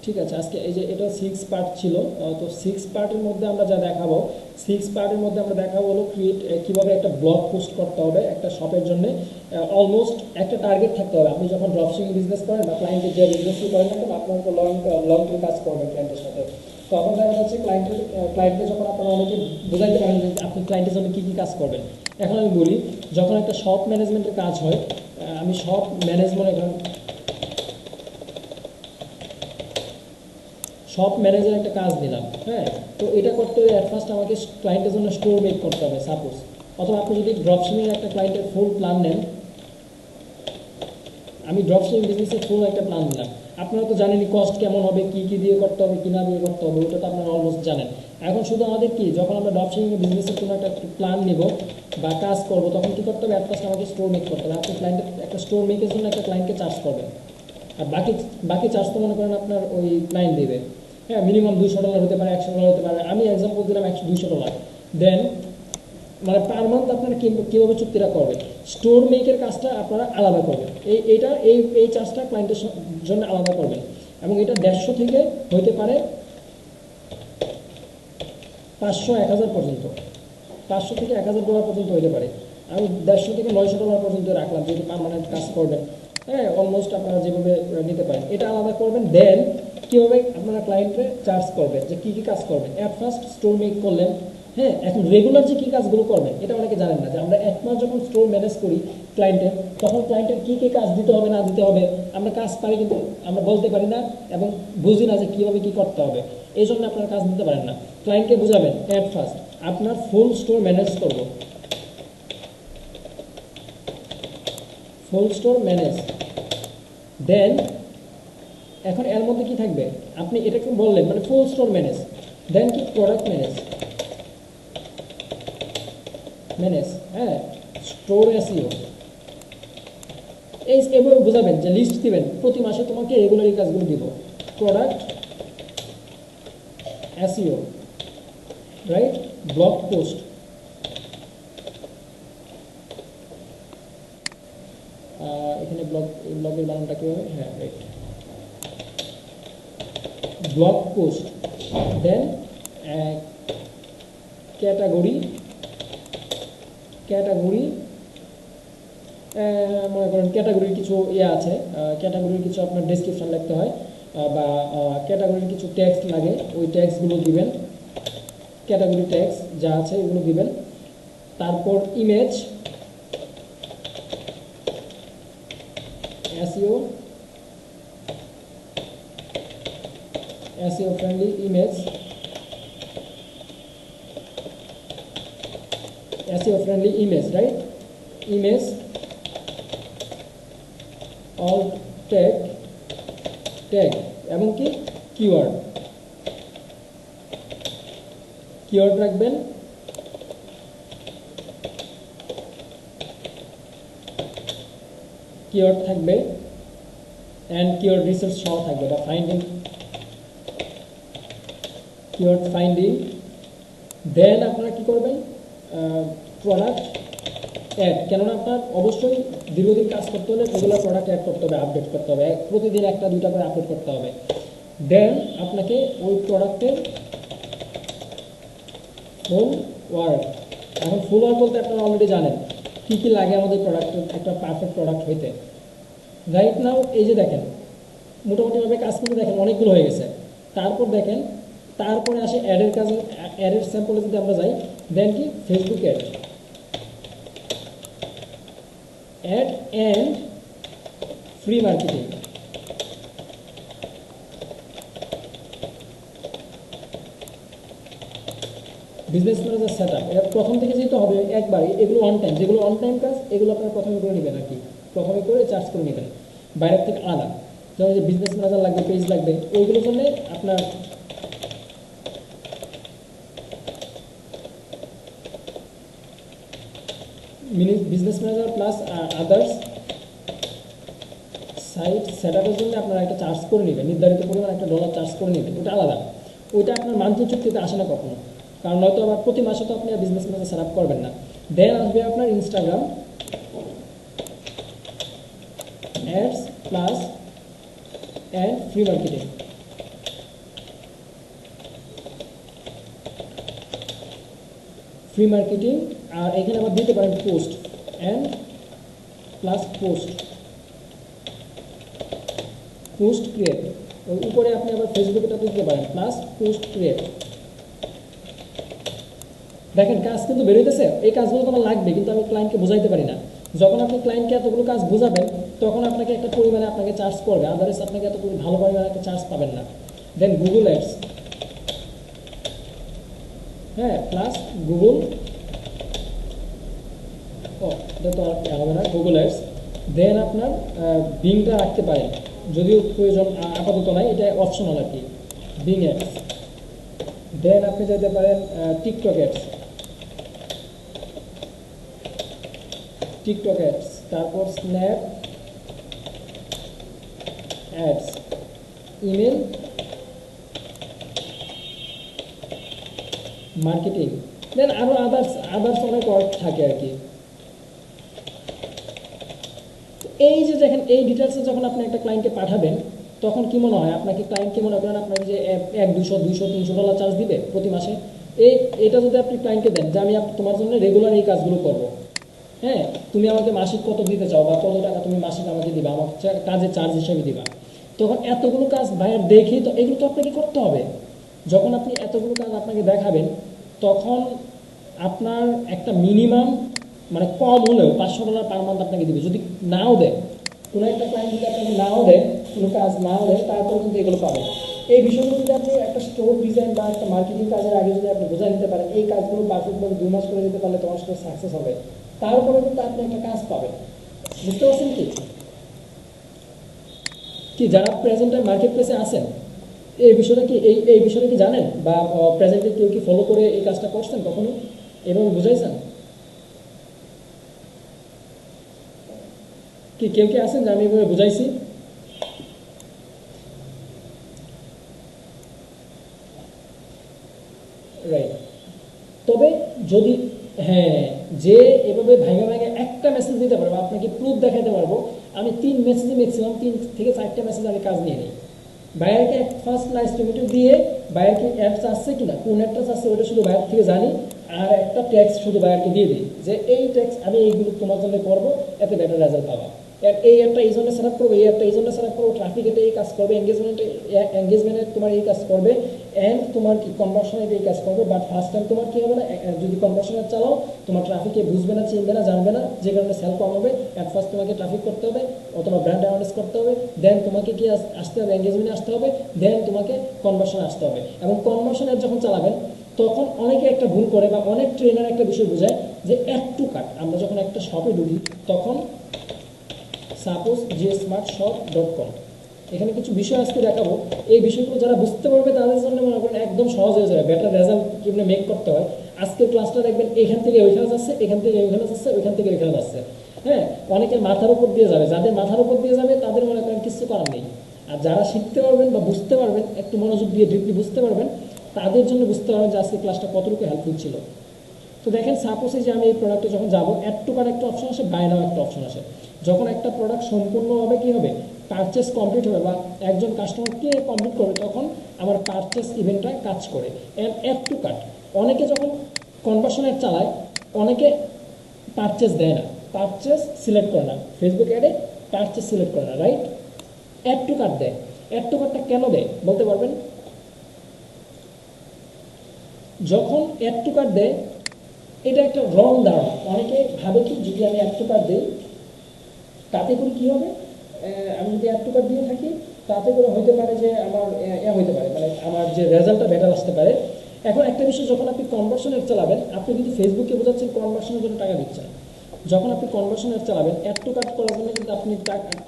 ঠিক আছে, আজকে এই যে এটা 6 পার্ট ছিল। তো 6 পার্টের মধ্যে আমরা যা দেখাবো, 6 পার্টের মধ্যে আমরা দেখাবো হলো কীভাবে একটা ব্লগ পোস্ট করতে হবে একটা শপের জন্য। অলমোস্ট একটা টার্গেট থাকতে হবে। আপনি যখন ড্রপশিপিং বিজনেস করেন বা ক্লায়েন্টের যে বিজনেসই করেন না কেন, আপনার তো লং টার্ম কাজ করবেন ক্লায়েন্টের সাথে। তখন দেখা যাচ্ছে ক্লায়েন্টকে যখন আপনারা অনেকে বোঝাইতে পারেন যে আপনি ক্লায়েন্টের জন্য কী কী কাজ করবেন। এখন আমি বলি, যখন একটা শপ ম্যানেজমেন্টের কাজ হয়, আমি শপ ম্যানেজ মনে করেন শপ ম্যানেজার একটা কাজ দিলাম, হ্যাঁ। তো এটা করতে হলে অ্যাট ফার্স্ট আমাকে ক্লায়েন্টের জন্য স্টোর মেক করতে হবে সাপোজ। অথবা আপনি যদি ড্রপশিপিং একটা ক্লায়েন্টের ফুল প্ল্যান নেন, আমি ড্রপশিপিং বিজনেসের ফুল একটা প্ল্যান দিলাম, আপনারা তো জানেনই কস্ট কেমন হবে, কী কী দিয়ে করতে হবে, কী না দিয়ে করতে হবে, ওটা তো আপনারা অলমোস্ট জানেন। এখন শুধু আমাদের কি, যখন আমরা ড্রপশিপিং বিজনেসের কোনো একটা প্ল্যান নিব বা কাজ করবো, তখন কী করতে হবে, অ্যাট ফার্স্ট আমাকে স্টোর মেক করতে হবে। আপনি ক্লায়েন্টের একটা স্টোর মেকের জন্য একটা ক্লায়েন্টকে চার্জ করবেন, আর বাকি চার্জ তো মনে করেন আপনার ওই ক্লায়েন্ট দেবে। হ্যাঁ, মিনিমাম $200 হতে পারে, $100 হতে পারে, আমি এক্সাম্পল দিলাম $200। দেন মানে পার মান্থ আপনারা কীভাবে চুক্তিটা করবেন, স্টোর মেকের কাজটা আপনারা আলাদা করবেন, এই চার্জটা ক্লায়েন্টের জন্য আলাদা করবেন। এবং এটা 150 থেকে হইতে পারে 500-1000 পর্যন্ত, 500 থেকে $1000 পর্যন্ত হতে পারে। আমি 150 থেকে $900 পর্যন্ত রাখলাম, যেহেতু পারমানেন্ট কাজ করবেন। হ্যাঁ, অলমোস্ট আপনারা যেভাবে নিতে পারেন এটা আলাদা করবেন। দেন কীভাবে আপনারা ক্লায়েন্টকে চার্জ করবেন, যে কী কী কাজ করবেন। অ্যাট ফার্স্ট স্টোর মেক করলেন, হ্যাঁ। এখন রেগুলার যে কী কাজগুলো করবেন, এটা অনেকে জানেন না, যে আমরা 1 মাস যখন স্টোর ম্যানেজ করি ক্লায়েন্টের, তখন ক্লায়েন্টের কী কী কাজ দিতে হবে না দিতে হবে আমরা কাজ পারি, কিন্তু আমরা বলতে পারি না এবং বুঝি না যে কীভাবে কী করতে হবে। এই জন্য আপনারা কাজ দিতে পারেন না। ক্লায়েন্টকে বোঝাবেন অ্যাট ফার্স্ট আপনার ফুল স্টোর ম্যানেজ করবো, ফুল স্টোর ম্যানেজ। দেন এখন এর মধ্যে কি থাকবে, আপনি এটাকে বললেন মানে ফুল স্টোর ম্যানেজ। দেন কি প্রোডাক্ট ম্যানেজ, হ্যাঁ, স্টোর এসইও। এভাবে বোঝাবেন, যে লিস্ট দিবেন প্রতি মাসে তোমাকে এগুলোর এই কাজগুলো দিব, product SEO, right, blog post, এখানে ব্লগের বানানটা কি হবে, হ্যাঁ রাইট, ব্লগ পোস্ট। দেন ক্যাটাগরি মনে করেন ক্যাটাগরির কিছু আছে, ক্যাটাগরির কিছু আপনার ডেসক্রিপশন লিখতে হয়, বা ক্যাটাগরির কিছু টেক্সট লাগে, ওই টেক্সটগুলো দিবেন, ক্যাটাগরি টেক্সট যা আছে এগুলো দিবেন। তারপর image, SEO friendly image, right, image, all tag এবং কি কিওয়ার্ড রাখবেন। কিওয়ার্ড থাকবে অ্যান্ড কিওয়ার্ড রিসার্চ সহ থাকবে, বা কিওয়ার্ড ফাইন্ডিং। দেন আপনারা কি করবেন, প্রোডাক্ট অ্যাড, কেননা আপনার অবশ্যই দীর্ঘদিন কাজ করতে হলে রেগুলার প্রোডাক্ট অ্যাড করতে হবে, আপডেট করতে হবে, প্রতিদিন 1-2টা করে আপলোড করতে হবে। দেন আপনাকে ওই প্রোডাক্টের ফুল ওয়ার্ক, এখন ফুল ওয়ার্ক বলতে আপনারা অলরেডি জানেন কী কী লাগে আমাদের প্রোডাক্টের একটা পারফেক্ট প্রোডাক্ট হইতে। রাইট নাও এই যে দেখেন মোটামুটিভাবে কাজ কিন্তু দেখেন অনেকগুলো হয়ে গেছে। তারপর দেখেন, তারপরে আসে অ্যাডের কাজে, অ্যাডের স্যাম্পলে যদি আমরা যাই, দেন কি Facebook ad and free marketing. Business manager set up, এটা প্রথম থেকে যেহেতু হবে একবারই, এগুলো অন টাইম, যেগুলো অন টাইম কাজ এগুলো আপনারা প্রথমে করে নেবেন, আর কি প্রথমে করে চার্জ করে নেবেন বাইরের থেকে আলাদা। যেমন যে বিজনেস ম্যানেজার লাগবে, পেজ লাগবে, ওইগুলোর জন্য আপনার business manager plus others site set আপের জন্য আপনারা একটা চার্জ করে নেবেন, নির্ধারিত পরিমাণ একটা $1 চার্জ করে নেবেন, ওটা আলাদা। ওইটা আপনার মান্থলি চুক্তিতে আসে না কখনো, কারণ নয়তো আবার প্রতি মাসে তো আপনি বিজনেস ম্যানেজার সেট আপ করবেন না। দেন আসবে আপনার Instagram ads plus and free marketing, free marketing, আর এখানে আবার দিতে পারেন post and plus post create, ওই উপরে আপনি আবার ফেসবুকেটা দিতে পারেন প্লাস পোস্ট ক্রিয়েট। দেখেন কাজ কিন্তু বেরোইতেছে, এই কাজগুলো তোমার লাগবে, কিন্তু আমি ক্লায়েন্টকে বোঝাইতে পারি না। যখন আপনি ক্লায়েন্টকে এতগুলো কাজ বোঝাবেন তখন আপনাকে একটা পরিমাণে আপনাকে চার্জ করবে, আদারওয়াইজ আপনাকে এত ভালো পরিমাণে একটা চার্জ পাবেন না। দেন গুগল অ্যাডস, হ্যাঁ প্লাস গুগল, এটা তো আর হবে না, গুগল অ্যাডস। দেন আপনার বিংটা রাখতে পারেন, যদিও প্রয়োজন আপাতত নাই, এটা অপশনাল আর কি, বিং অ্যাডস। দেন আপনি যেতে পারেন টিকটক অ্যাডস, তারপর স্ন্যাপ অ্যাডস, ইমেল মার্কেটিং, দেন আরও আদার্স অনেক ওয়ার্ক থাকে আর কি। এই যে দেখেন এই ডিটেলসে যখন আপনি একটা ক্লায়েন্টকে পাঠাবেন তখন কি মনে হয় আপনাকে, ক্লায়েন্ট কি মনে করেন আপনাকে যে 100, 200, 300 ডলার চার্জ দিবে প্রতি মাসে? এটা যদি আপনি ক্লায়েন্টকে দেন যে আমি তোমার জন্য রেগুলার এই কাজগুলো করবো, হ্যাঁ তুমি আমাকে মাসিক কত দিতে চাও বা কত টাকা তুমি মাসিক আমাকে দিবা, আমার কাজের চার্জ হিসেবে দিবা, তখন এতগুলো কাজ ভাইয়ার দেখি তো এগুলো তো আপনাকে করতে হবে। যখন আপনি এতগুলো কাজ আপনাকে দেখাবেন তখন আপনার একটা মিনিমাম মানে কম হলেও $500 পার মান্থ আপনাকে দিবে। যদি নাও দেয় কোনো একটা ক্লায়েন্ট, যদি আপনাকে নাও দেয়, কোনো কাজ নাও দেয়, তারপরে কিন্তু এগুলো পাবেন। এই বিষয়গুলো যদি আপনি একটা স্টোর ডিজাইন বা একটা মার্কেটিং কাজের আগে যদি আপনি বোঝাই নিতে পারেন, এই কাজগুলো পারফেক্টভাবে 2 মাস করে দিতে পারলে তোমার সাথে সাকসেস হবে, তারপরে কিন্তু আপনি একটা কাজ পাবেন। বুঝতে পারছেন কি যারা প্রেজেন্ট মার্কেট প্লেসে আছেন এই বিষয়টা কি এই বিষয়টা কি জানেন, বা প্রেজেন্টে কেউ কি ফলো করে এই কাজটা করছেন কখনো, এভাবে বুঝাইছেন কি? কেউ কি আছেন যে আমি এভাবে বুঝাইছি? রাইট। তবে যদি হ্যাঁ যে এভাবে ভাঙে একটা মেসেজ দিতে পারবো, আপনাকে প্রুফ দেখাতে পারবো, আমি 3 মেসেজে ম্যাক্সিমাম 3 থেকে 4টা মেসেজ আমি কাজ নিয়ে নিই। বায়ারকে ফার্স্ট লাইভ টিমেটিভ দিয়ে বায়ারকে অ্যাডস আসছে কিনা, কোন অ্যাডটা আসছে ওটা শুধু বায়ার থেকে জানি, আর একটা ট্যাক্স শুধু বায়ারকে দিয়ে দিই যে এই ট্যাক্স আমি এইগুলো তোমার জন্য করবো, এতে বেটার রেজাল্ট পাবা। এই একটা এই জন্য সেট আপ করবো, এই একটা এই জন্য সেট আপ করবো, ট্রাফিক এটা এই কাজ করবে, এঙ্গেজমেন্টে তোমার এই কাজ করবে, অ্যান্ড তোমার কি কনভার্সনে এই কাজ করবে। বাট ফার্স্ট টাইম তোমার কি হবে না, যদি কনভার্সনে চালাও তোমার ট্রাফিকে বুঝবে না, চিনবে না, জানবে না, যে কারণে সেল কম হবে। অ্যাট ফার্স্ট তোমাকে ট্রাফিক করতে হবে অথবা ব্র্যান্ড অ্যাওয়ারনেস করতে হবে, দেন তোমাকে কি আসতে হবে, এঙ্গেজমেন্টে আসতে হবে, দেন তোমাকে কনভার্সনে আসতে হবে। এবং কনভার্সনে যখন চালাবেন তখন অনেকে একটা ভুল করে বা অনেক ট্রেনার একটা বিষয় বোঝায় যে অ্যাড টু কার্ট। আমরা যখন একটা শপে ঢুকি তখন সাপোজ gsmartshop.com, এখানে কিছু বিষয় আজকে দেখাবো, এই বিষয়গুলো যারা বুঝতে পারবে তাদের জন্য মনে করেন একদম সহজ হয়ে যাবে বেটার রেজাল্ট কীভাবে মেক করতে হয়। আজকের ক্লাসটা দেখবেন এখান থেকে ওইখানে যাচ্ছে, এখান থেকে ওইখানে যাচ্ছে, ওইখান থেকে ওইখানে যাচ্ছে, হ্যাঁ অনেকের মাথার উপর দিয়ে যাবে, যাদের মাথার উপর দিয়ে যাবে তাদের মনে করেন কিছু করার নেই। আর যারা শিখতে পারবেন বা বুঝতে পারবেন, একটু মনোযোগ দিয়ে ডিপলি বুঝতে পারবেন, তাদের জন্য বুঝতে পারবেন যে আজকে ক্লাসটা কতটুকু হেল্পফুল ছিল। তো দেখেন সাপোজ যে আমি এই প্রোডাক্টে যখন যাবো, অ্যাড টু কার্ট একটা অপশন আসে, বাই নাও একটা অপশন আসে। যখন একটা প্রোডাক্ট সম্পূর্ণভাবে কী হবে, পারচেস কমপ্লিট হবে বা একজন কাস্টমার কে কমপ্লিট করবে, তখন আমার পারচেস ইভেন্টটা কাজ করে। অ্যাড টু কার্ট অনেকে যখন কনভার্সন অ্যাড চালায়, অনেকে পারচেস দেয় না, পারচেস সিলেক্ট করে না, ফেসবুক অ্যাডে পারচেস সিলেক্ট করে না, রাইট? অ্যাড টু কার্ট দেয়। অ্যাড টু কার্টটা কেন দেয় বলতে পারবেন? যখন অ্যাড টু কার্ট দেয়, এটা একটা রং ধারণা, অনেকে ভাবে কি যদি আমি অ্যাড টু কার্ট দিই তাতে করে কী হবে, আমি যদি অ্যাড টু কার্ট দিয়ে থাকি তাতে করে হতে পারে যে আমার হতে পারে, মানে আমার যে রেজাল্টটা বেটার আসতে পারে। এখন একটা বিষয়, যখন আপনি কনভার্সন অ্যাড চালাবেন, আপনি কিন্তু ফেসবুকে বোঝাচ্ছেন কনভার্সনের জন্য টাকা দিচ্ছেন, যখন আপনি কনভার্সন অ্যাড চালাবেন অ্যাড টু কার্ট করার জন্য কিন্তু আপনি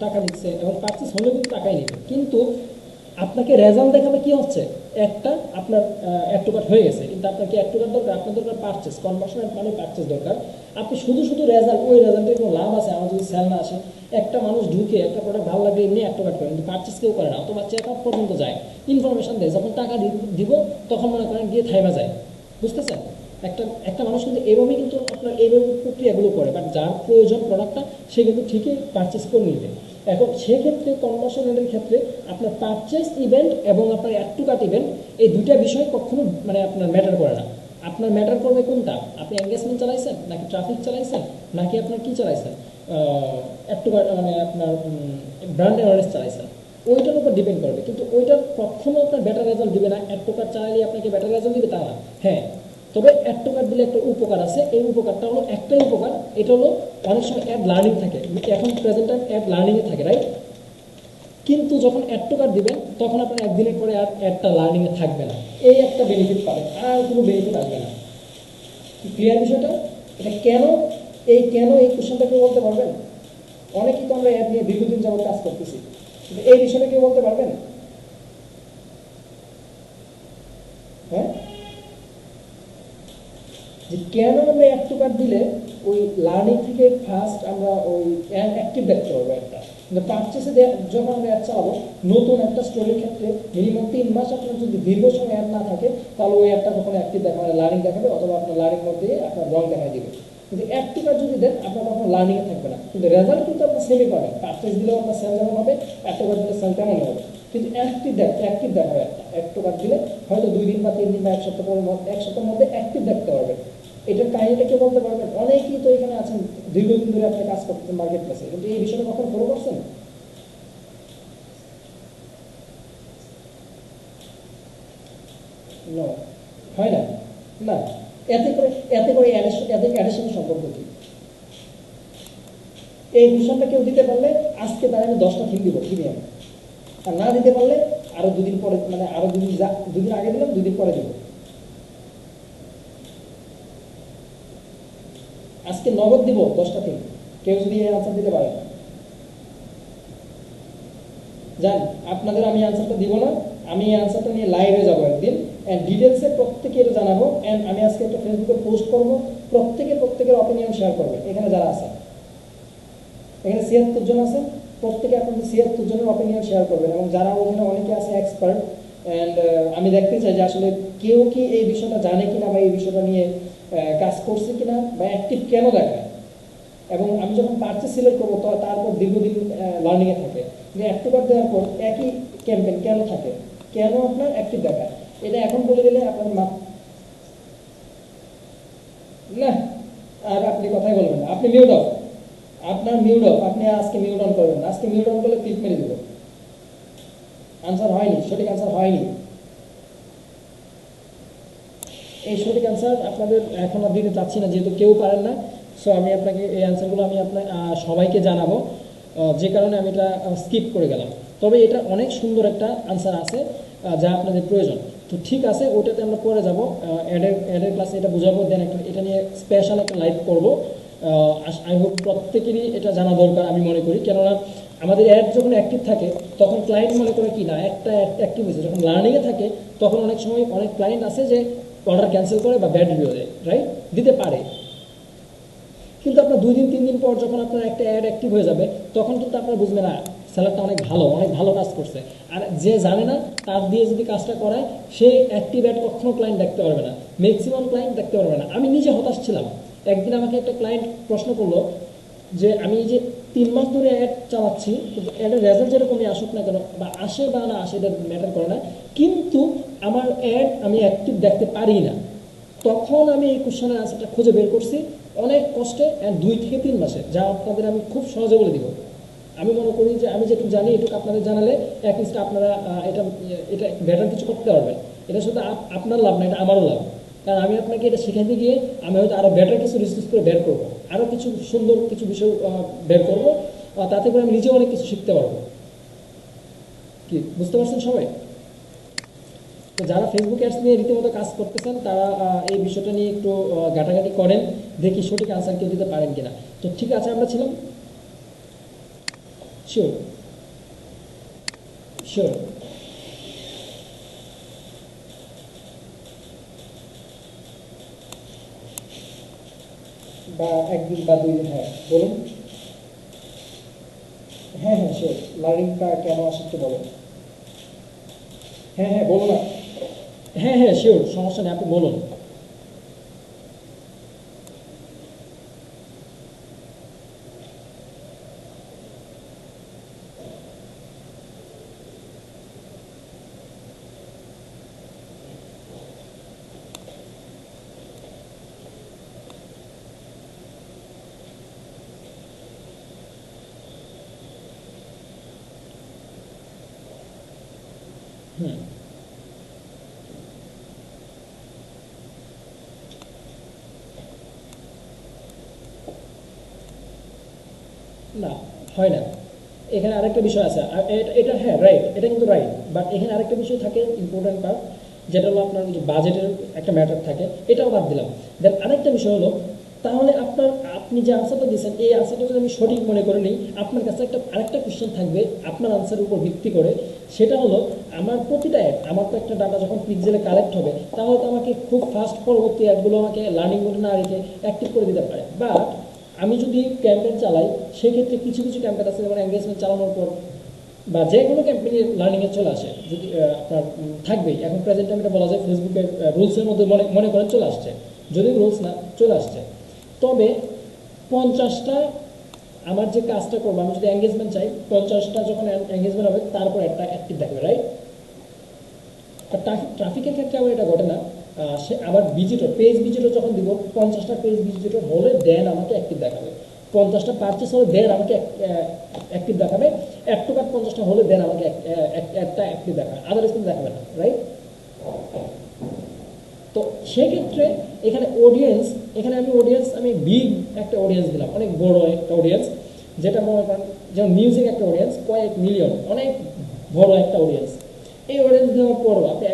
টাকা দিচ্ছে এবং পারচেস হলেও কিন্তু টাকাই নেবেন, কিন্তু আপনাকে রেজাল্ট দেখাবে কি হচ্ছে, একটা আপনার অ্যাড টু কার্ট হয়ে গেছে, কিন্তু আপনার কি অ্যাড টু কার্ট দরকার, আপনার দরকার পারচেস, কনভার্সন মানে পারচেস দরকার। আপনি শুধু রেজাল্ট, ওই রেজাল্টের কোনো লাভ আছে আমার যদি সেল না আসে? একটা মানুষ ঢুকে একটা প্রোডাক্ট ভালো লাগবে এমনি অ্যাড টু কার্ট করে, কিন্তু পারচেস কেউ করে না, অথবা চেক আউট পর্যন্ত যায়, ইনফরমেশন দেয়, যখন টাকা দিব তখন মনে করেন গিয়ে থাইমা যায়। বুঝতেছেন? একটা মানুষ কিন্তু এভাবেই কিন্তু আপনার এইভাবে প্রক্রিয়াগুলো করে, বাট যার প্রয়োজন প্রোডাক্টটা সে কিন্তু ঠিকই পারচেস করে নিবে। এখন সেক্ষেত্রে কনভার্সন রেটের ক্ষেত্রে আপনার পারচেস ইভেন্ট এবং আপনার অ্যাড টু কার্ট ইভেন্ট, এই দুইটা বিষয় কখনো মানে আপনার ম্যাটার করে না। আপনার ম্যাটার করবে কোনটা, আপনি এঙ্গেজমেন্ট চালাইছেন নাকি ট্রাফিক চালাইছেন নাকি আপনার কি চালাইছেন, একটু মানে আপনার ব্র্যান্ড অ্যাওয়ারনেস চালাইছেন, ওইটার উপর ডিপেন্ড করবে। কিন্তু ওইটার কখনো আপনার বেটার রেজাল্ট দিবে না। অ্যাড টু কার্ট চালাইলে আপনাকে বেটার রেজাল্ট দিবে তা না। হ্যাঁ, তবে অ্যাড টু কার্ট দিলে একটা উপকার আছে। এই উপকারটা হলো একটাই উপকার, এটা হলো অনেক সময় অ্যাড লার্নিং থাকে, এখন প্রেজেন্ট টাইম অ্যাড লার্নিংয়ে থাকে, রাইট? কিন্তু যখন অ্যাড টু কার্ট দিবেন তখন আপনার একদিনের পরে আর অ্যাডটা লার্নিংয়ে থাকবে না। এই একটা বেনিফিট পাবেন, আর কোনো বেনিফিট আসবে না। ক্লিয়ার বিষয়টা? এটা কেন, এই কোশ্চেনটা কেউ বলতে পারবেন? অনেকেই তো আমরা অ্যাড নিয়ে দীর্ঘদিন যাবত কাজ করতেছি, কিন্তু এই বিষয়টা কেউ বলতে পারবেন? হ্যাঁ, যে কেন আমরা অ্যাড টু কার্ট দিলে ওই লার্নিং থেকে ফার্স্ট আমরা ওই অ্যাক্টিভ দেখতে পারবো একটা। কিন্তু পারচেসে যখন আমরা অ্যাড চালাবো, নতুন একটা স্টোরির ক্ষেত্রে মিনিমাম 3 মাস আপনার যদি দীর্ঘ সময় অ্যাড না থাকে, তাহলে ওই অ্যাডটা কখনো অ্যাক্টিভ দেখাবে, লার্নিং দেখাবে, অথবা আপনার লার্নিং মধ্যে আপনার রং দেখা দিবে। কিন্তু অ্যাড টু কার্ট যদি দেন, আপনার কখনো লার্নিংয়ে থাকবে না, কিন্তু রেজাল্ট কিন্তু আপনার সেমই পাবেন। পারচেস দিলেও আপনার সেল যেমন হবে, অ্যাড টু কার্ট দিলে সেল তেমনই হবে। কিন্তু অ্যাক্টিভ দেখাবে একটা। অ্যাড টু কার্ট দিলে হয়তো 2 দিন বা 3 দিন বা 1 সপ্তাহ পরে, 1 সপ্তাহের মধ্যে অ্যাক্টিভ দেখতে পারবেন। এটার কাহিনীটা কে বলতে পারবেন? অনেকেই তো এখানে আছেন, দীর্ঘদিন ধরে আপনি কাজ করতেছেন মার্কেট প্লেসে, কিন্তু এই বিষয়টা কখন ফলো করছেন? নো, হয় না। না, এতে করে অ্যাডের সাথে সম্পর্ক কি? এই ঘোষণাটা কেউ দিতে পারলে আজকে তার আমি 10টা থিম দিব প্রিমিয়াম, আর না দিতে পারলে আরো 2 দিন পরে, মানে আরো 2 দিন আগে দিলাম, 2 দিন পরে দিব। আজকে নগদ দিব 10টা থিম, কেউ যদি এই আনসার দিতে পারে। জান, আপনাদের আমি আনসারটা দিব না, আমি এই আনসারটা নিয়ে লাইভে যাবো একদিন, অ্যান্ড ডিটেলসে প্রত্যেকে এটা জানাবো। অ্যান্ড আমি আজকে একটা ফেসবুকে পোস্ট করবো, প্রত্যেকের অপিনিয়ন শেয়ার করবে। এখানে যারা আছে, এখানে 76 জন আছে, প্রত্যেকে আপনাদের 76 জনের অপিনিয়ন শেয়ার করবেন। এবং যারা ওখানে অনেকে আছে এক্সপার্ট, অ্যান্ড আমি দেখতে চাই যে আসলে কেউ কি এই বিষয়টা জানে কিনা, বা এই বিষয়টা নিয়ে কাজ করছে কিনা, বা অ্যাক্টিভ কেন দেখায়। এবং আমি যখন পারচেস সিলেক্ট করবো, তারপর দীর্ঘদিন লার্নিংয়ে থাকে, যে একবার দেওয়ার পর একই ক্যাম্পেইন কেন থাকে, কেন আপনার অ্যাক্টিভ দেখায়, এটা এখন বলে দিলে আপনার না, আর আপনি কথাই বলবেন না, আপনি মিউট অফ, আপনার মিউট অফ, আপনি আজকে মিউট অন করবেন না। আজকে মিউট অন করলে ক্লিক মেরে দেবো। আনসার হয়নি, সঠিক আনসার হয়নি। এই সঠিক অ্যান্সার আপনাদের এখন আর দিতে চাচ্ছি না, যেহেতু কেউ পারেন না। সো আমি আপনাকে এই অ্যান্সারগুলো আমি আপনার সবাইকে জানাবো, যে কারণে আমি এটা স্কিপ করে গেলাম। তবে এটা অনেক সুন্দর একটা আনসার আছে, যা আপনাদের প্রয়োজন। তো ঠিক আছে, ওটাতে আমরা পরে যাব, অ্যাডের ক্লাসে এটা বোঝাবো, দেন একটা এটা নিয়ে স্পেশাল একটা লাইভ করবো। আই হোপ প্রত্যেকেরই এটা জানা দরকার আমি মনে করি, কেননা আমাদের অ্যাড যখন অ্যাক্টিভ থাকে তখন ক্লায়েন্ট মনে করে কি না একটা অ্যাক্টিভ হয়েছে। যখন লার্নিংয়ে থাকে তখন অনেক সময় অনেক ক্লায়েন্ট আছে যে অর্ডার ক্যান্সেল করে বা ব্যাড রিভিউ দেয়, রাইট? দিতে পারে। কিন্তু আপনার 2 দিন 3 দিন পর যখন আপনার একটা অ্যাড অ্যাক্টিভ হয়ে যাবে, তখন কিন্তু আপনারা বুঝবেন না সেলারটা অনেক ভালো কাজ করছে। আর যে জানে না, তার দিয়ে যদি কাজটা করায়, সে অ্যাক্টিভ অ্যাড কখনো ক্লায়েন্ট দেখতে পারবে না, ম্যাক্সিমাম ক্লায়েন্ট দেখতে পারবে না। আমি নিজে হতাশ ছিলাম। একদিন আমাকে একটা ক্লায়েন্ট প্রশ্ন করলো যে আমি এই যে 3 মাস ধরে অ্যাড চালাচ্ছি, কিন্তু অ্যাডের রেজাল্ট যেরকমই আসুক না কেন, বা আসে বা না আসে, এটা ম্যাটার করে না, কিন্তু আমার অ্যাড আমি অ্যাক্টিভ দেখতে পারি না। তখন আমি এই কোশ্চেনের আনসারটা খুঁজে বের করছি অনেক কষ্টে, 2 থেকে 3 মাসে, যা আপনাদের আমি খুব সহজে বলে দিব। আমি মনে করি যে আমি যেটুকু জানি এটুকু আপনাদের জানালে অ্যাটলিস্ট আপনারা এটা এটা বেটার কিছু করতে পারবেন। এটা শুধু আপনার লাভ না, এটা আমারও লাভ। কারণ আমি আপনাকে এটা শেখাতে গিয়ে আমি হয়তো আরও বেটার কিছু রিসার্চ করে বের করবো, আরও কিছু সুন্দর কিছু বিষয় বের করবো, তাতে করে আমি নিজেও অনেক কিছু শিখতে পারবো। কি বুঝতে পারছেন সবাই? তো যারা ফেসবুক অ্যাডস নিয়ে রীতিমতো কাজ করতেছেন, তারা এই বিষয়টা নিয়ে একটু ঘাটাঘাটি করেন, দেখি সঠিক আনসার কেউ দিতে পারেন কিনা। তো ঠিক আছে, আমরা ছিলাম শিওর শিওর বা 1 দিন বা 2 দিন। হ্যাঁ বলুন। হ্যাঁ হ্যাঁ শিওর, লার্নিংটা কেন আসে একটু বলুন। হ্যাঁ হ্যাঁ বলুন না। হ্যাঁ হ্যাঁ শিওর, সমস্যা নেই, আপনি বলুন। হুম, না, হয় না। এখানে আরেকটা বিষয় আছে, আর এটা হ্যাঁ রাইট, এটা কিন্তু রাইট, বাট এখানে আরেকটা বিষয় থাকে ইম্পর্টেন্ট পার্ট, যেটা হলো আপনার যে বাজেটের একটা ম্যাটার থাকে, এটাও বাদ দিলাম। দেন আরেকটা বিষয় হলো, তাহলে আপনি যে আনসারটা দিয়েছেন এই আনসারটা যদি আমি সঠিক মনে করে নিই, আপনার কাছে আরেকটা কোশ্চেন থাকবে আপনার আনসারের উপর ভিত্তি করে। সেটা হলো, আমার প্রতিটা অ্যাড, আমার তো একটা ডাটা যখন পিক্সেলে কালেক্ট হবে, তাহলে তো আমাকে খুব ফাস্ট পরবর্তী অ্যাডগুলো আমাকে লার্নিং মোডে না রেখে অ্যাক্টিভ করে দিতে পারে। বাট আমি যদি ক্যাম্পেইন চালাই, সেক্ষেত্রে কিছু কিছু ক্যাম্পেইন আছে যেমন এঙ্গেজমেন্ট চালানোর পর বা যে কোনো ক্যাম্পেইনের লার্নিংয়ে চলে আসে, যদি আপনার থাকবেই। এখন প্রেজেন্ট টাইম এটা বলা যায় ফেসবুকের রুলসের মধ্যে মনে মনে করেন চলে আসছে, যদিও রুলস না, চলে আসছে। তবে 50টা আমার যে কাজটা করবো, আমি যদি এঙ্গেজমেন্ট চাই, 50টা যখন এঙ্গেজমেন্ট হবে তারপর একটা অ্যাক্টিভ দেখাবে, রাইট? ট্রাফিকের ক্ষেত্রে আবার এটা ঘটে না। সে আবার ভিজিটর, পেজ ভিজিটর যখন দিব, 50টা পেজ ভিজিটর হলে দেন আমাকে অ্যাক্টিভ দেখাবে, 50টা পারচেস হলে দেন আমাকে অ্যাক্টিভ দেখাবে, অ্যাড টু কার্ট 50টা হলে দেন আমাকে একটা অ্যাক্টিভ দেখাবে, আদারওয়াইজ কিন্তু দেখাবে না, রাইট? তো সেক্ষেত্রে এখানে অডিয়েন্স, এখানে আমি বিগ একটা অডিয়েন্স দিলাম, অনেক বড় একটা অডিয়েন্স, যেটা মনে করেন যেমন মিউজিক একটা অডিয়েন্স কয়েক মিলিয়ন, অনেক বড় একটা অডিয়েন্স। এই অডিয়েন্স দেওয়ার পরও আপনি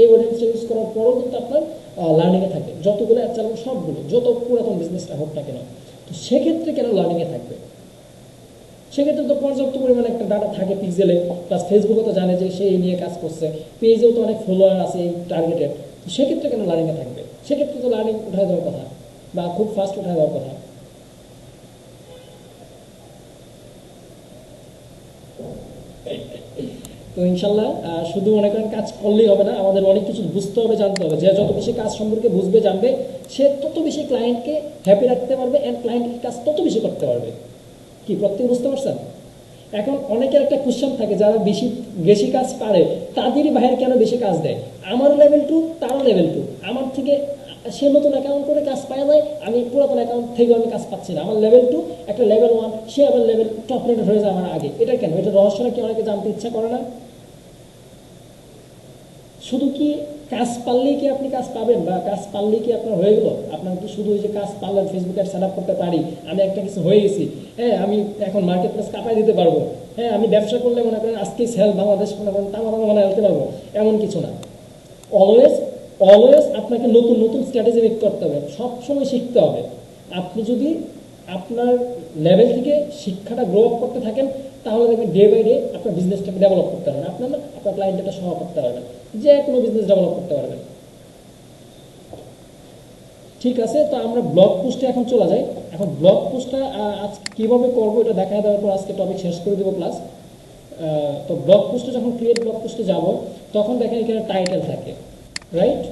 এই অডিয়েন্সটা ইউজ করার পরও কিন্তু আপনার লার্নিংয়ে থাকে, যতগুলো অ্যাড চালানো সবগুলো, যত পুরাতন বিজনেসটা হোক না কেন। তো সেক্ষেত্রে কেন লার্নিংয়ে থাকবে? সেক্ষেত্রে তো পর্যাপ্ত পরিমাণে একটা ডাটা থাকে পিক্সেলে, প্লাস ফেসবুকও তো জানে যে সে এই নিয়ে কাজ করছে, পেজেও তো অনেক ফলোয়ার আছে এই টার্গেটেড। তো সেক্ষেত্রে কেন লার্নিংয়ে থাকবে? সেক্ষেত্রে তো লার্নিং উঠায় দেওয়ার কথা, বা খুব ফাস্ট উঠায় দেওয়ার কথা। তো ইনশাল্লাহ শুধু মনে করেন কাজ করলেই হবে না, আমাদের অনেক কিছু বুঝতে হবে, জানতে হবে। যে যত বেশি কাজ সম্পর্কে বুঝবে, জানবে, সে তত বেশি ক্লায়েন্টকে হ্যাপি রাখতে পারবে, অ্যান্ড ক্লায়েন্টের কাজ তত বেশি করতে পারবে। কি প্রত্যেকে বুঝতে পারছেন? এখন অনেকের একটা কোশ্চেন থাকে, যারা বেশি বেশি কাজ পারে তাদেরই বাইরে কেন বেশি কাজ দেয়? আমার লেভেল টু, তারও লেভেল টু, আমার থেকে সে নতুন অ্যাকাউন্ট করে কাজ পাওয়া যায়, আমি পুরাতন অ্যাকাউন্ট থেকে আমি কাজ পাচ্ছি না। আমার লেভেল টু, একটা লেভেল ওয়ান, সে আবার লেভেল টপ রেটেড হয়ে যায় আমার আগে। এটা কেন? এটা রহস্যটা কি অনেকে জানতে ইচ্ছা করে না? শুধু কি কাজ পারলেই কি আপনি কাজ পাবেন, বা কাজ পারলেই কি আপনার হয়ে গেল? আপনার কি শুধু ওই যে কাজ পারলেন, ফেসবুকে সেট আপ করতে পারি, আমি একটা কিছু হয়ে গেছি, হ্যাঁ আমি এখন মার্কেট প্লেস কাঁপাই দিতে পারবো, হ্যাঁ আমি ব্যবসা করলে মনে করেন আজকেই সেল বাংলাদেশ মনে করেন তামা তামা বানায় ফেলতে পারবো, এমন কিছু না। অলওয়েজ অলওয়েজ আপনাকে নতুন নতুন স্ট্র্যাটেজি মেক করতে হবে, সবসময় শিখতে হবে। আপনি যদি আপনার লেভেল থেকে শিক্ষাটা গ্রো আপ করতে থাকেন, তাহলে দেখবেন ডে বাই ডে আপনার বিজনেসটাকে ডেভেলপ করতে পারবেন, আপনার না আপনার ক্লায়েন্টটা সহ করতে পারবেন, যে কোনো বিজনেস ডেভেলপ করতে পারবেন। ঠিক আছে, তো আমরা ব্লগ পোস্টে এখন চলে যাই। এখন ব্লগ পোস্টটা আজ কীভাবে করবো এটা দেখা দেওয়ার পর আজকে টপিক শেষ করে দেবো ক্লাস। তো ব্লগ পোস্টে যখন ক্রিয়েট ব্লগ পোস্টে যাব, তখন দেখেন এখানে টাইটেল থাকে, রাইট?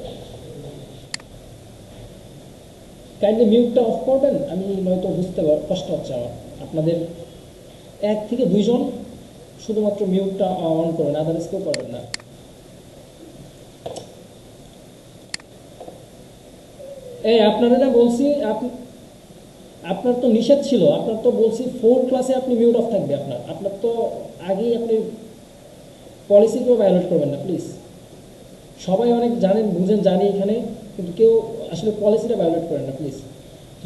কাইন্ডলি মিউটটা অফ করবেন, আমি নয়তো বুঝতে কষ্ট হচ্ছে আমার। আপনাদের 1 থেকে 2 জন শুধুমাত্র মিউটটা অন করবেন, আদারস কেউ করবেন না। এই আপনারা না বলছি, আপনার তো নিষেধ ছিল, আপনার তো বলছি 4 ক্লাসে আপনি মিউট অফ থাকবে, আপনার তো আগেই আপনি পলিসি কেউ ভায়োলেট করবেন না প্লিজ। সবাই অনেক জানেন, বুঝেন, জানি এখানে, কিন্তু কেউ আসলে পলিসিটা ভায়োলেট করেন না প্লিজ।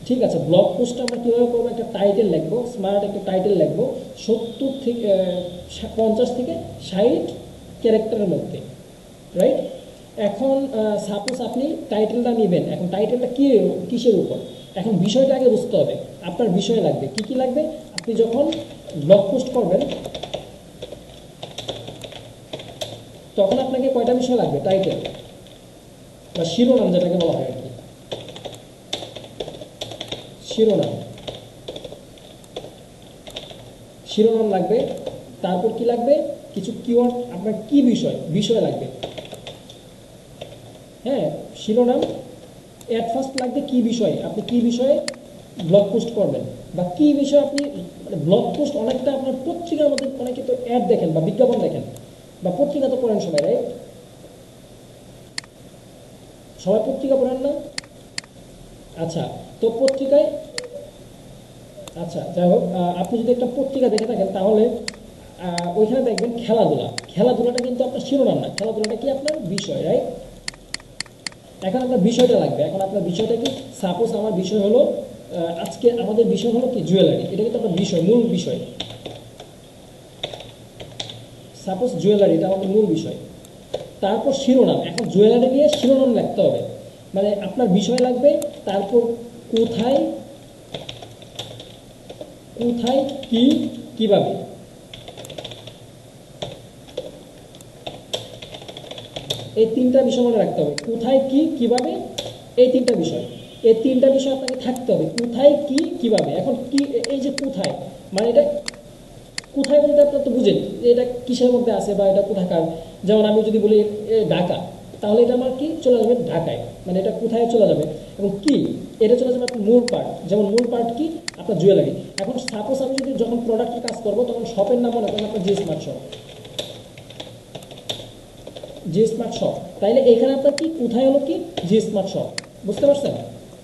ঠিক আছে, ব্লগ পোস্টটা আমরা কীভাবে করবো? একটা টাইটেল লিখবো, স্মার্ট একটা টাইটেল লিখবো, 50 থেকে 60 ক্যারেক্টারের মধ্যে, রাইট? এখন সাপোজ আপনি টাইটেলটা নেবেন, এখন টাইটেলটা কিসের উপর? এখন বিষয়টা আগে বুঝতে হবে। আপনার বিষয় লাগবে, কি কি লাগবে? আপনি যখন ব্লগ পোস্ট করবেন, তখন আপনাকে কয়টা বিষয় লাগবে? টাইটেল বা শিরোনাম যেটাকে বলা হয় আর কি, শিরোনাম শিরোনাম লাগবে। তারপর কি লাগবে? কিছু কিওয়ার্ড, আপনার কি বিষয় লাগবে। হ্যাঁ, শিরোনাম, অ্যাট ফার্স্ট লাগবে কি বিষয়, আপনি কি বিষয়ে ব্লগ পোস্ট করবেন, বা কি বিষয়ে আপনি, মানে ব্লগ পোস্ট অনেকটা আপনার পত্রিকার মধ্যে, অনেকে তো অ্যাড দেখেন বা বিজ্ঞাপন দেখেন, বা পত্রিকা তো পড়েন সবাই, রাইট? সবাই পত্রিকা পড়েন না? আচ্ছা, তো পত্রিকায়, আচ্ছা যাই হোক, আপনি যদি একটা পত্রিকা দেখে থাকেন, তাহলে ওইখানে দেখবেন খেলাধুলা, খেলাধুলাটা কিন্তু আপনার শিরোনাম না, খেলাধুলাটা কি আপনার বিষয়, রাইট? এখন আপনার বিষয়টা লাগবে, এখন আপনার বিষয়টা কি, সাপোজ আমার বিষয় হলো আজকে আমাদের বিষয় হলো কি জুয়েলারি, এটা কিন্তু আপনার বিষয়, মূল বিষয়। সাপোজ জুয়েলারি, এটা আমাদের মূল বিষয়। তারপর শিরোনাম, এখন জুয়েলারি নিয়ে শিরোনাম লিখতে হবে, মানে আপনার বিষয় লাগবে, তারপর কোথায়, কোথায় কি কিভাবে, এই তিনটা বিষয় মনে রাখতে হবে। কোথায় কি কিভাবে, এই তিনটা বিষয়, এই তিনটা বিষয় আপনাকে থাকতে হবে। কোথায় কি কিভাবে, এখন কি, এই যে কোথায়, মানে এটা কোথায় বলতে আপনার তো বুঝেন এটা কিসের মধ্যে আছে বা এটা কোথাকার। যেমন আমি যদি বলি ঢাকা, তাহলে এটা আমার কি চলে যাবে ঢাকায়, মানে এটা কোথায় চলে যাবে। এবং কি, এটা চলে যাবে আপনার মূল পার্ট, যেমন মূল পার্ট কি আপনার জুয়েলারি। এখন সাপোজ আমি যদি যখন প্রোডাক্টের কাজ করবো তখন শপের নাম মনে করেন আপনার জি স্মার্ট শপ, জি স্মার্ট শপ, তাইলে এখানে আপনার কি কোথায় হলো কি জি স্মার্ট শপ, বুঝতে পারছেন?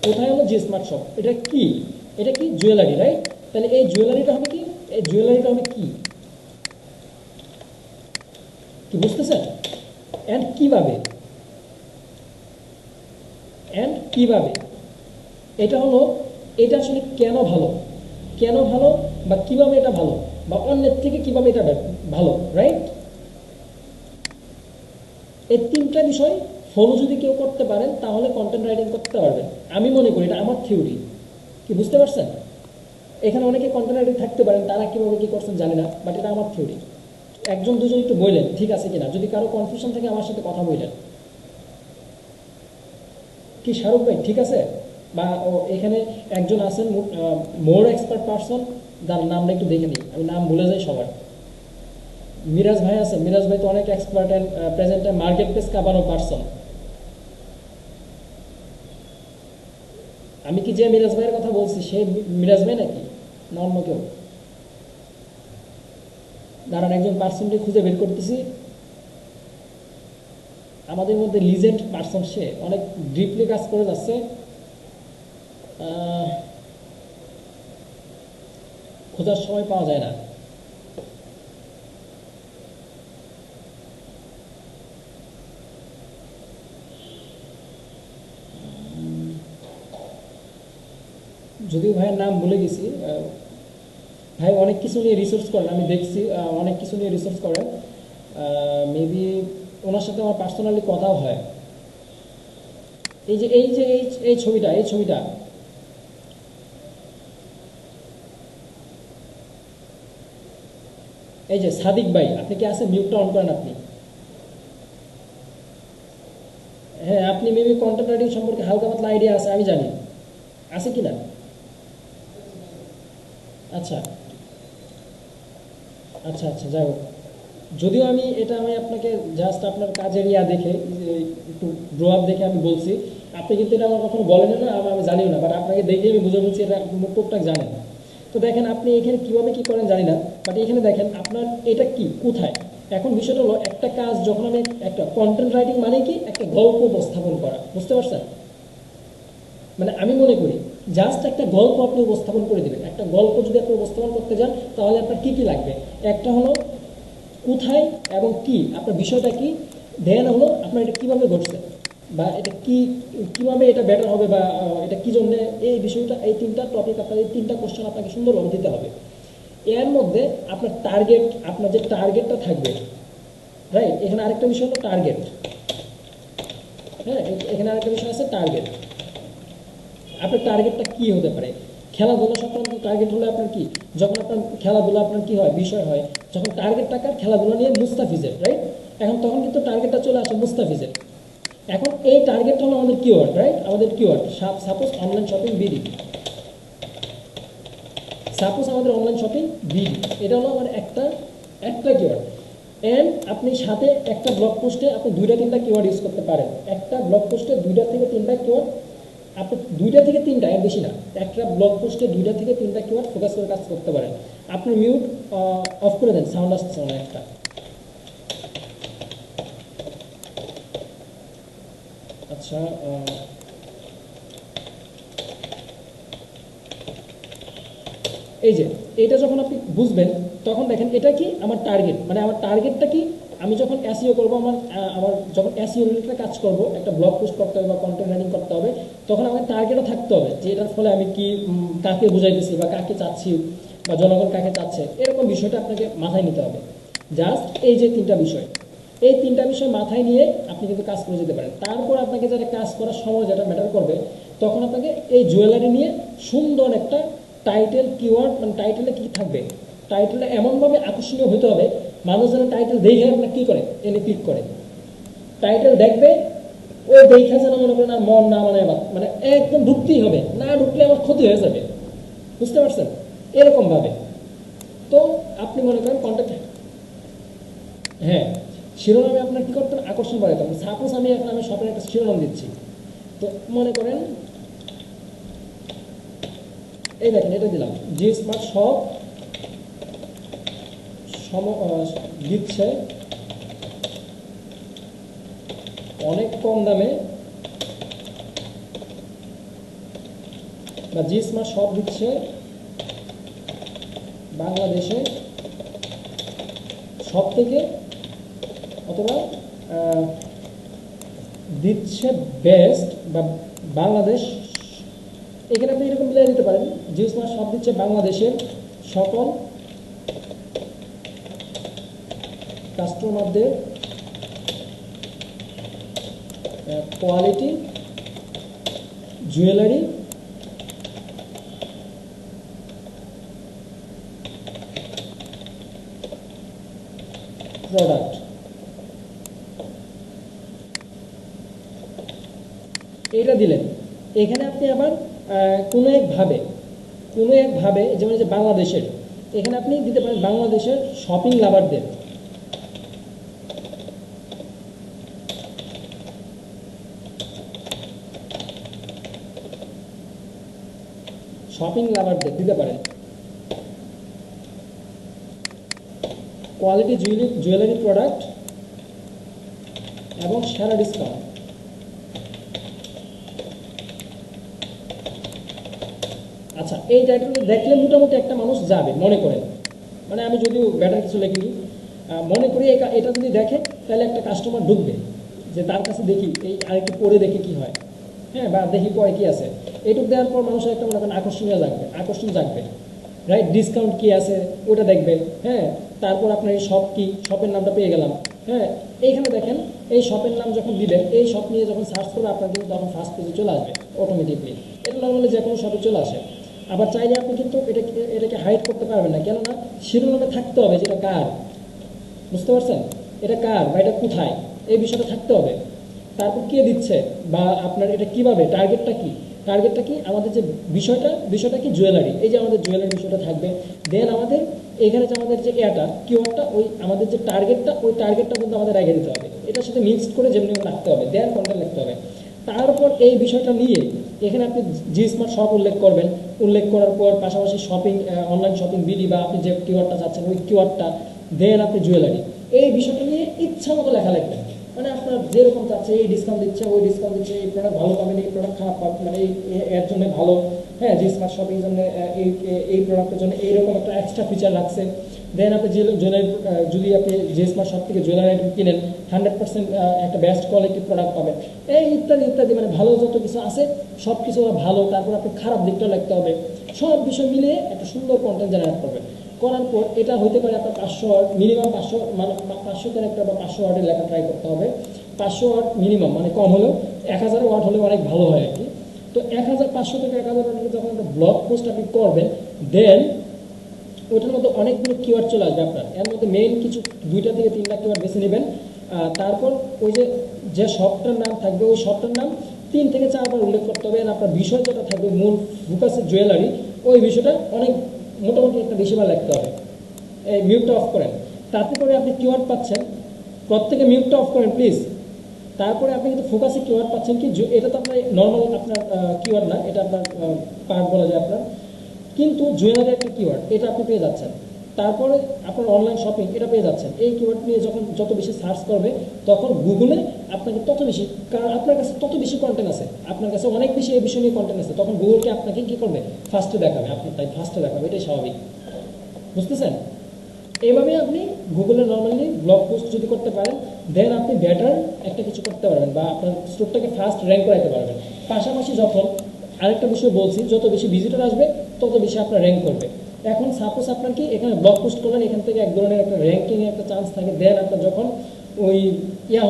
কোথায় হলো জি স্মার্ট শপ, এটা কি, এটা কি জুয়েলারি, রাইট? তাহলে এই জুয়েলারিটা হবে কি, এই জুয়েলারিটা হবে কি, কি বুঝতেছেন? অ্যান্ড কিভাবে, অ্যান্ড কিভাবে, এটা হলো, এটা আসলে কেন ভালো, কেন ভালো, বা কিভাবে এটা ভালো, বা অন্যের থেকে কিভাবে এটা ভালো, রাইট? এই তিনটা বিষয় ফলো যদি কেউ করতে পারেন তাহলে কন্টেন্ট রাইটিং করতে পারবেন, আমি মনে করি, এটা আমার থিওরি। কি বুঝতে পারছেন? এখানে অনেকে কন্টেন্ট রাইটিং থাকতে পারেন, তারা কিভাবে কি করছেন জানি না, বাট এটা আমার থিওরি। একজন দুজন একটু বললেন ঠিক আছে কিনা, যদি কারো কনফিউশন থাকে আমার সাথে কথা বললেন। কি শাহরুখ ভাই ঠিক আছে? বা এখানে একজন আছেন মোর এক্সপার্ট পারসন, যার নামটা একটু দেখে নিই, আমি নাম ভুলে যাই সবার। মিরাজ ভাই আছে, মিরাজ ভাই তো অনেক expert and present market place কাঁপানো পারসন। আমি কি যে মিরাজ ভাইয়ের কথা বলছি সে মিরাজ ভাই নাকি, না অন্য কেউ? দাঁড়ান একজন পার্সনকে খুঁজে বের করতেছি, আমাদের মধ্যে লিজেন্ড পার্সন, সে অনেক ডিপলি কাজ করে যাচ্ছে। খোঁজার সময় পাওয়া যায় না। যদিও ভাইয়ের নাম ভুলে গেছি। ভাই অনেক কিছু নিয়ে রিসার্চ করেন, আমি দেখছি অনেক কিছু নিয়ে রিসার্চ করেন। মেবি ওনার সাথে আমার পার্সোনালি কথাও হয়। এই ছবিটা, এই ছবিটা, এই যে সাদিক ভাই, আপনি কি আছেন? মিউটটা অন করেন আপনি। হ্যাঁ, আপনি মেবি কন্টেন্ট রাইটিং সম্পর্কে হালকা পাতলা আইডিয়া আছে, আমি জানি, আছে কি না? আচ্ছা আচ্ছা আচ্ছা, যাই হোক, যদিও আমি এটা, আমি আপনাকে জাস্ট আপনার কাজের ইয়া দেখে, একটু গ্রো আপ দেখে আমি বলছি। আপনি কিন্তু এটা আমার কখনো বলেন না, আমি জানিও না, বাট আপনাকে দেখে আমি বুঝে বলছি এটা আপনি টুকটাক জানেন। তো দেখেন আপনি এখানে কীভাবে কী করেন জানি না, বাট এখানে দেখেন আপনার এটা কি কোথায়। এখন বিষয়টা হলো, একটা কাজ যখন আমি, একটা কন্টেন্ট রাইটিং মানে কি একটা গল্প উপস্থাপন করা, বুঝতে পারছেন? মানে আমি মনে করি জাস্ট একটা গল্প আপনি উপস্থাপন করে দেবেন। একটা গল্প যদি আপনি উপস্থাপন করতে যান তাহলে আপনার কী কী লাগবে, একটা হলো কোথায় এবং কি, আপনার বিষয়টা কি, দেন হলো আপনার এটা কীভাবে ঘটছে, বা এটা কি, কীভাবে এটা বেটার হবে, বা এটা কী জন্য এই বিষয়টা, এই তিনটা টপিক, আপনার এই তিনটা কোশ্চেন আপনাকে সুন্দরভাবে দিতে হবে। এর মধ্যে আপনার টার্গেট, আপনার যে টার্গেটটা থাকবে, রাইট? এখানে আরেকটা বিষয় হলো টার্গেট। হ্যাঁ, এখানে আরেকটা বিষয় আছে টার্গেট। আপনার টার্গেটটা কি হতে পারে? খেলাধুলা সংক্রান্ত টার্গেট হলে আপনার কি, যখন আপনার খেলাধুলা আপনার কি হয় বিষয় হয়, যখন টার্গেট টাকার খেলাধুলা নিয়ে মুস্তাফিজের, রাইট? এখন তখন কিন্তু টার্গেটটা চলে আসে মুস্তাফিজের। এখন এই টার্গেটটা হলো আমাদের কিওয়ার্ড, রাইট? আমাদের keyword suppose online shopping BD, suppose আমাদের অনলাইন শপিং বিডি, এটা হলো আমার একটা একটা কিওয়ার্ড। অ্যান্ড আপনি সাথে একটা ব্লগ পোস্টে আপনি দুইটা তিনটা কিওয়ার্ড ইউজ করতে পারেন, একটা ব্লগ পোস্টে দুইটা থেকে তিনটা কিওয়ার্ড, আপনি দুইটা থেকে তিনটা, এর বেশি না, একটা ব্লগ পোস্টে দুইটা থেকে তিনটা কিওয়ার্ড ফোকাস করে কাজ করতে পারেন। আপনি মিউট অফ করে দেন, সাউন্ড আসছে না একটা। আচ্ছা, এই যে এটা যখন আপনি বুঝবেন তখন দেখেন এটা কি আমার টার্গেট, মানে আমার টার্গেটটা কি, আমি যখন এসইও করবো আমার যখন এসইও রিলেটেড কাজ করব, একটা ব্লগ পোস্ট করতে হবে বা কন্টেন্ট রাইটিং করতে হবে, তখন আমার টার্গেটও থাকতে হবে যে এটার ফলে আমি কি কাকে বুঝাইতেছি বা কাকে চাচ্ছি বা জনগণ কাকে চাচ্ছে, এরকম বিষয়টা আপনাকে মাথায় নিতে হবে। জাস্ট এই যে তিনটা বিষয়, এই তিনটা বিষয় মাথায় নিয়ে আপনি কিন্তু কাজ করে যেতে পারেন। তারপর আপনাকে যারা কাজ করার সময় যেটা ম্যাটার করবে, তখন আপনাকে এই জুয়েলারি নিয়ে সুন্দর একটা টাইটেল কিওয়ার্ড, মানে টাইটেলে কী থাকবে, টাইটেলটা এমনভাবে আকর্ষণীয় হতে হবে মানুষ যেন টাইটেল দেখে আপনার কী করে, এনে ক্লিক করে, টাইটেল দেখবে ওই দেখা যেন মনে করেন আর মন না মানে মানে একদম ঢুকতেই হবে, না ঢুকলে আমার ক্ষতি হয়ে যাবে, বুঝতে পারছেন, এরকমভাবে। তো আপনি মনে করেন কন্টেন্ট, হ্যাঁ শিরোনামে আপনার কী করতে হবে, আকর্ষণ বাড়াতে হবে। সাপোজ আমি এখন আমি শপের একটা শিরোনাম দিচ্ছি, তো মনে করেন এই দেখেন এটা দিলাম, জি স্মার্ট শপ দিচ্ছে অনেক কম দামে, বা জি স্মার্ট শপ দিচ্ছে বাংলাদেশে সব থেকে, অথবা দিচ্ছে বেস্ট, বা বাংলাদেশ, এখানে আপনি এরকম মিলিয়ে দিতে পারেন, জি স্মার্ট শপ দিচ্ছে বাংলাদেশের সকল কাস্টমারদের কোয়ালিটি জুয়েলারি প্রোডাক্ট। এটা দিলেন, এখানে আপনি আবার কোনো একভাবে যেমন যে বাংলাদেশের, এখানে আপনি দিতে পারেন বাংলাদেশের শপিং লাভারদের, দিতে পারেন কোয়ালিটি জুয়েলারি প্রোডাক্ট এবং সেরা ডিসকাউন্ট। আচ্ছা, এই টাইটেলটা দেখলে মোটামুটি একটা মানুষ যাবে মনে করেন, মানে আমি যদিও ব্যাটার কিছু লিখিনি, মনে করি এটা যদি দেখে তাহলে একটা কাস্টমার ঢুকবে, যে তার কাছে দেখি এই আরেকটু পরে দেখি কি হয়, হ্যাঁ, বা দেখি পরে কি আছে, এইটুকু দেওয়ার পর মানুষের একটা মনে করেন আকর্ষণ জাগবে, রাইট, ডিসকাউন্ট কি আছে ওটা দেখবেন, হ্যাঁ, তারপর আপনার এই শপ কি, শপের নামটা পেয়ে গেলাম, হ্যাঁ, এইখানে দেখেন এই শপের নাম যখন দিবেন, এই শপ নিয়ে যখন সার্চ করবে আপনার কিন্তু তখন ফার্স্ট পেজে চলে আসবে অটোমেটিকলি, এটা নর্মালি যে কোনো শপে চলে আসে। আবার চাইলে আপনি কিন্তু এটাকে হাইড করতে পারবেন না, কেননা শিরোনামে থাকতে হবে যেটা কার, বুঝতে পারছেন, এটা কার বা এটা কোথায়, এই বিষয়টা থাকতে হবে। তারপর কে দিচ্ছে, বা আপনার এটা কিভাবে, টার্গেটটা কি আমাদের যে বিষয়টা কি জুয়েলারি, এই যে আমাদের জুয়েলারি বিষয়টা থাকবে। দেন আমাদের এখানে যে আমাদের যে কিওয়ার্ডটা, ওই আমাদের যে টার্গেটটা, ওই টার্গেটটা কিন্তু আমাদের রেখে দিতে হবে, এটার সাথে মিক্সড করে যেমনি রাখতে হবে, দেন কন্টেন্ট লিখতে হবে। তারপর এই বিষয়টা নিয়ে এখানে আপনি জি স্মার্ট শপ উল্লেখ করার পর পাশাপাশি অনলাইন শপিং বিডি, বা আপনি যে কিওয়ার্ডটা চাচ্ছেন ওই কিওয়ার্ডটা, দেন আপনি জুয়েলারি, এই বিষয়টা নিয়ে ইচ্ছা মতো লেখা লিখবেন, মানে আপনার যেরকম চাচ্ছে, এই ডিসকাউন্ট দিচ্ছে, ওই ডিসকাউন্ট দিচ্ছে, এই প্রোডাক্ট ভালো পাবেন, এই প্রোডাক্ট খারাপ পাবেন, মানে এর জন্য ভালো, হ্যাঁ, জি স্মার্ট শপিং জন্য এই প্রোডাক্টের জন্য এইরকম একটা এক্সট্রা ফিচার রাখছে। দেন আপনি যদি আপনি জি স্মার্ট শপ থেকে জুয়েলারি আইটেম কিনেন 100% একটা বেস্ট কোয়ালিটির প্রোডাক্ট পাবেন, এই ইত্যাদি, মানে ভালো যত কিছু আছে সব কিছু ভালো। তারপর আপনি খারাপ দিকটা লিখতে হবে, সব বিষয় মিলিয়ে একটা সুন্দর কন্টেন্ট জেনারেট করবেন। করার পর এটা হতে পারে আপনার 500 ওয়ার্ড, মিনিমাম 500, মানে 500 ক্যারেক্টার বা 500 ওয়ার্ডের লেখা ট্রাই করতে হবে। 500 ওয়ার্ড মিনিমাম, মানে কম হলেও 1000 ওয়ার্ড হলে অনেক ভালো হয় আর কি। তো 1500 থেকে 1000 ওয়ার্ডের যখন একটা ব্লগ পোস্ট আপনি করবেন, দেন ওটার মধ্যে অনেকগুলো কিওয়ার্ড চলে আসবে আপনার, এর মধ্যে মেইন কিছু 2টা থেকে 3টা কিওয়ার্ড বেছে নেবেন। তারপর ওই যে শপটার নাম থাকবে, ওই শপটার নাম 3 থেকে 4 বার উল্লেখ করতে হবে। আপনার বিষয় যেটা থাকবে, মূল ফোকাসের জুয়েলারি, ওই বিষয়টা অনেক মোটামুটি একটা বেশিবার লিখতে হবে। এই মিউটটা অফ করেন, তাতে করে আপনি কিওয়ার্ড পাচ্ছেন, প্রত্যেকে মিউটটা অফ করেন প্লিজ। তারপরে আপনি কিন্তু ফোকাসে কিওয়ার্ড পাচ্ছেন কি, এটা তো আপনার নর্মাল আপনার কিওয়ার্ড না, এটা আপনার পার্ট বলা যায় আপনার, কিন্তু জুয়েলারি একটা কিওয়ার্ড, এটা আপনি পেয়ে যাচ্ছেন। তারপরে আপনার অনলাইন শপিং, এটা পেয়ে যাচ্ছেন। এই কিওয়ার্ড নিয়ে যত বেশি সার্চ করবে, তখন গুগলে আপনাকে তত বেশি, কারণ আপনার কাছে তত বেশি কন্টেন্ট আছে, আপনার কাছে অনেক বেশি এই বিষয় নিয়ে কন্টেন্ট আছে, তখন গুগলকে আপনাকে কী করবে, ফার্স্টে দেখাবে, আপনার তাই ফার্স্টে দেখাবে, এটাই স্বাভাবিক। বুঝতেছেন? এইভাবে আপনি গুগলে নর্মালি ব্লগ পোস্ট যদি করতে পারেন, দেন আপনি বেটার একটা কিছু করতে পারবেন বা আপনার স্টোরটাকে ফার্স্ট র্যাঙ্ক করাতে পারবেন। পাশাপাশি যখন আরেকটা বিষয় বলছি, যত বেশি ভিজিটর আসবে তত বেশি আপনার র্যাঙ্ক করবে। এখন সাপোজ আপনার কি এখানে ব্লগ পোস্ট করলেন, এখান থেকে এক ধরনের একটা র্যাঙ্কিং একটা চান্স থাকে। দেন আপনার যখন ওই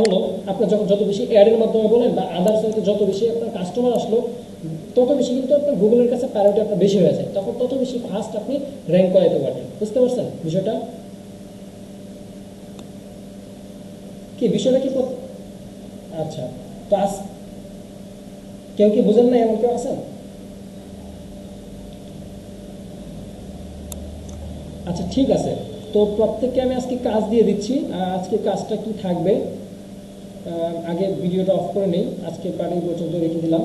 হলো, আপনার যখন যত বেশি অ্যাডের মাধ্যমে বলেন বা আদার্স হয়তো যত বেশি আপনার কাস্টমার আসলো, তত বেশি কিন্তু আপনার গুগলের কাছে প্রায়োরিটি আপনার বেশি হয়ে যায়, তখন তত বেশি ফার্স্ট আপনি র্যাঙ্ক করাতে পারবেন। বুঝতে পারছেন বিষয়টা কি? বিষয়টা কি আচ্ছা, তো কেউ কি বুঝেন না, এমন কেউ আছেন? আচ্ছা ঠিক আছে, তো প্রত্যেককে আমি আজকে কাজ দিয়ে দিচ্ছি। আজকে কাজটা কি থাকবে, আগে ভিডিওটা অফ করে নেই, আজকে পার্টি পর্যন্ত রেখে দিলাম।